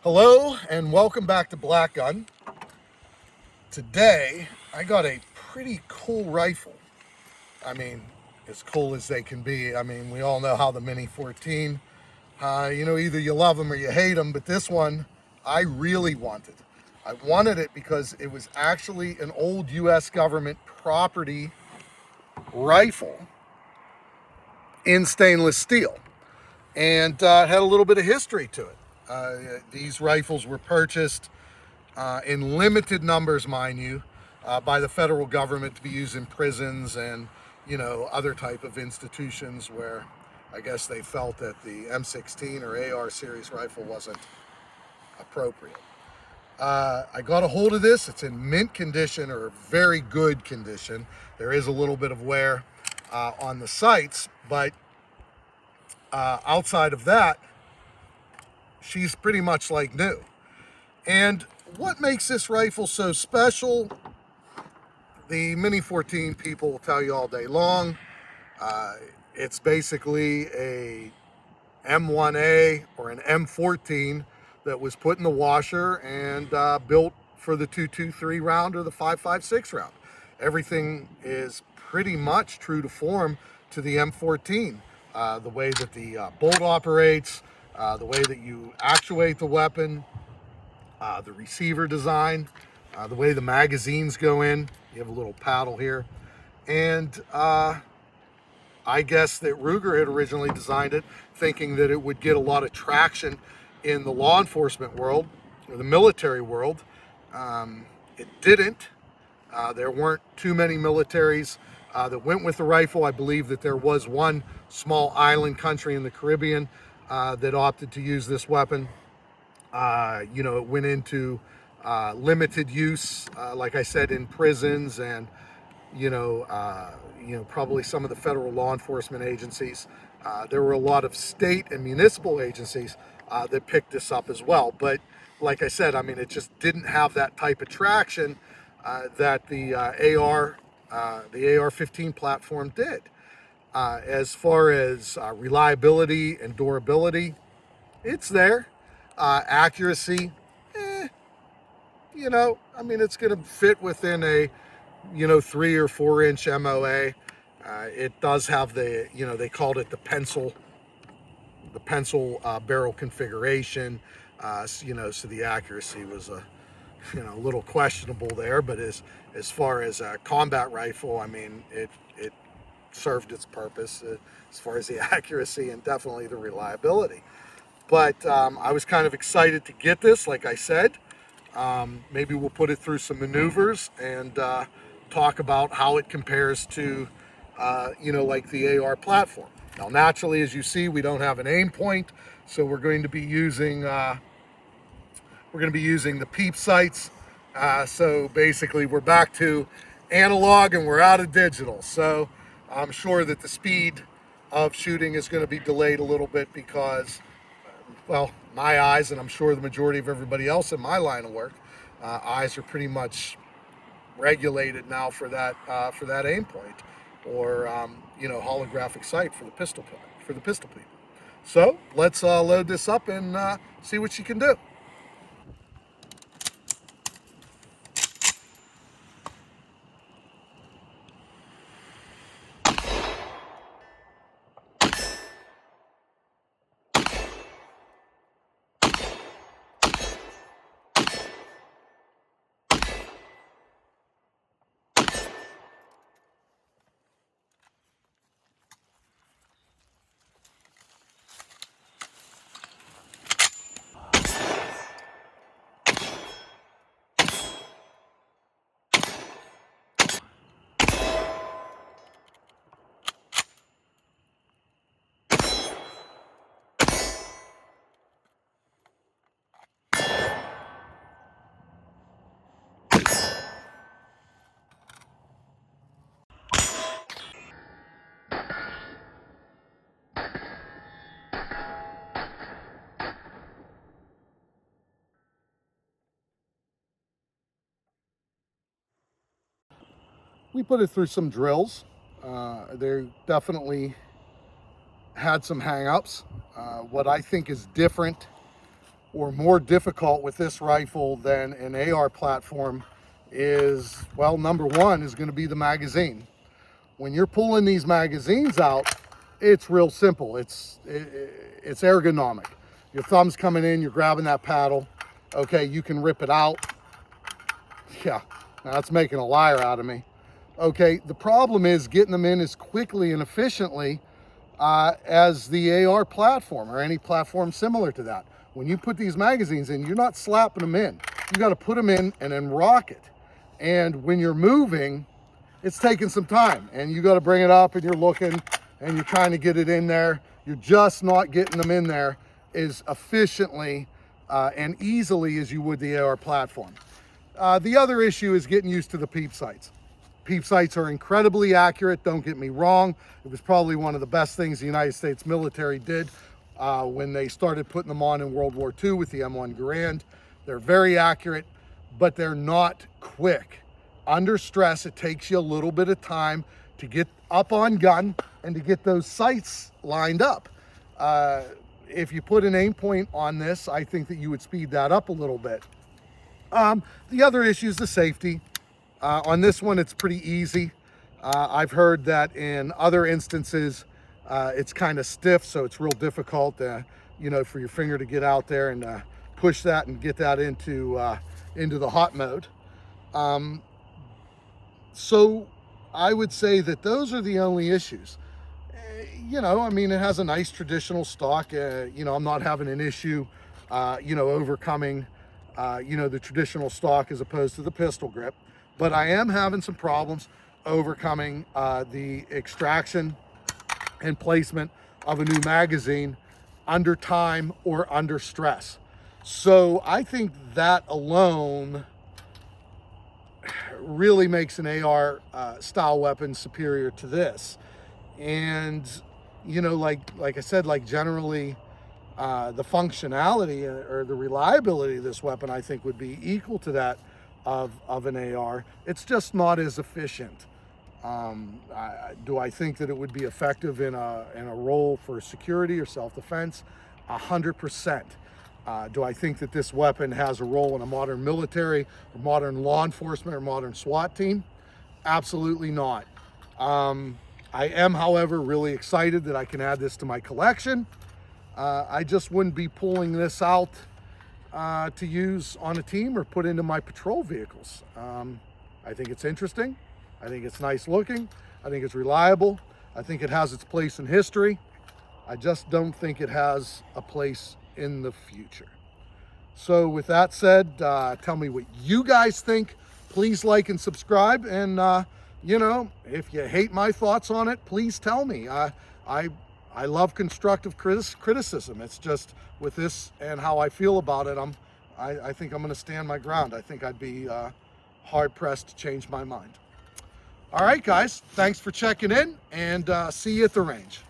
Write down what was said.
Hello and welcome back to Black Gun. Today I got a pretty cool rifle. I mean, as cool as they can be. I mean, we all know how the Mini 14, either you love them or you hate them, but this one I really wanted. I wanted it because it was actually an old US government property rifle in stainless steel and had a little bit of history to it. These rifles were purchased in limited numbers, mind you, by the federal government to be used in prisons and, other type of institutions where I guess they felt that the M16 or AR series rifle wasn't appropriate. I got a hold of this. It's in mint condition or very good condition. There is a little bit of wear on the sights, but outside of that, she's pretty much like new. And what makes this rifle so special? The Mini 14 people will tell you all day long. It's basically a M1A or an M14 that was put in the washer and built for the 223 round or the 5.56 round. Everything is pretty much true to form to the M14. The way that the bolt operates, the way that you actuate the weapon, the receiver design, the way the magazines go in. You have a little paddle here. And I guess that Ruger had originally designed it thinking that it would get a lot of traction in the law enforcement world or the military world. It didn't. There weren't too many militaries that went with the rifle. I believe that there was one small island country in the Caribbean that opted to use this weapon. It went into limited use, like I said, in prisons and, probably some of the federal law enforcement agencies. There were a lot of state and municipal agencies that picked this up as well. But like I said, I mean, it just didn't have that type of traction that the AR-15 platform did. As far as reliability and durability, it's there. Accuracy, it's going to fit within a, 3 or 4 inch MOA. It does have the, they called it the pencil barrel configuration. So the accuracy was a little questionable there. But as far as a combat rifle, I mean, it served its purpose as far as the accuracy and definitely the reliability. But I was kind of excited to get this, like I said. Maybe we'll put it through some maneuvers and talk about how it compares to, like the AR platform. Now, naturally, as you see, we don't have an aim point, so we're going to be using the peep sights. So basically, we're back to analog and we're out of digital. So I'm sure that the speed of shooting is going to be delayed a little bit because, well, my eyes, and I'm sure the majority of everybody else in my line of work, eyes are pretty much regulated now for that aim point or holographic sight for the pistol people. So let's load this up and see what she can do. We put it through some drills. There definitely had some hang-ups. What I think is different or more difficult with this rifle than an AR platform is, well, number one is going to be the magazine. When you're pulling these magazines out, it's real simple. It's ergonomic. Your thumb's coming in, you're grabbing that paddle. Okay, you can rip it out. Yeah, now that's making a liar out of me. Okay, the problem is getting them in as quickly and efficiently as the AR platform or any platform similar to that. When you put these magazines in, you're not slapping them in. You got to put them in and then rock it. And when you're moving, it's taking some time, and you got to bring it up and you're looking and you're trying to get it in there. You're just not getting them in there as efficiently and easily as you would the AR platform. The other issue is getting used to the peep sights. Peep sights are incredibly accurate, don't get me wrong. It was probably one of the best things the United States military did when they started putting them on in World War II with the M1 Garand. They're very accurate, but they're not quick. Under stress, it takes you a little bit of time to get up on gun and to get those sights lined up. If you put an aim point on this, I think that you would speed that up a little bit. The other issue is the safety. On this one, it's pretty easy. I've heard that in other instances, it's kind of stiff, so it's real difficult, you know, for your finger to get out there and push that and get that into the hot mode. So I would say that those are the only issues. You know, I mean, it has a nice traditional stock. You know, I'm not having an issue, you know, overcoming, you know, the traditional stock as opposed to the pistol grip. But I am having some problems overcoming the extraction and placement of a new magazine under time or under stress. So I think that alone really makes an AR style weapon superior to this. And, you know, like I said, like generally the functionality or the reliability of this weapon, I think would be equal to that of an AR. It's just not as efficient. Do I think that it would be effective in a role for security or self-defense? 100%. Do I think that this weapon has a role in a modern military or modern law enforcement or modern SWAT team? Absolutely not. I am, however, really excited that I can add this to my collection. I just wouldn't be pulling this out to use on a team or put into my patrol vehicles. I think it's interesting. I think it's nice looking. I think it's reliable. I think it has its place in history. I just don't think it has a place in the future. So with that said, tell me what you guys think. Please like and subscribe. And, you know, if you hate my thoughts on it, please tell me. I love constructive criticism. It's just with this and how I feel about it, I think I'm going to stand my ground. I think I'd be hard-pressed to change my mind. All right, guys, thanks for checking in, and see you at the range.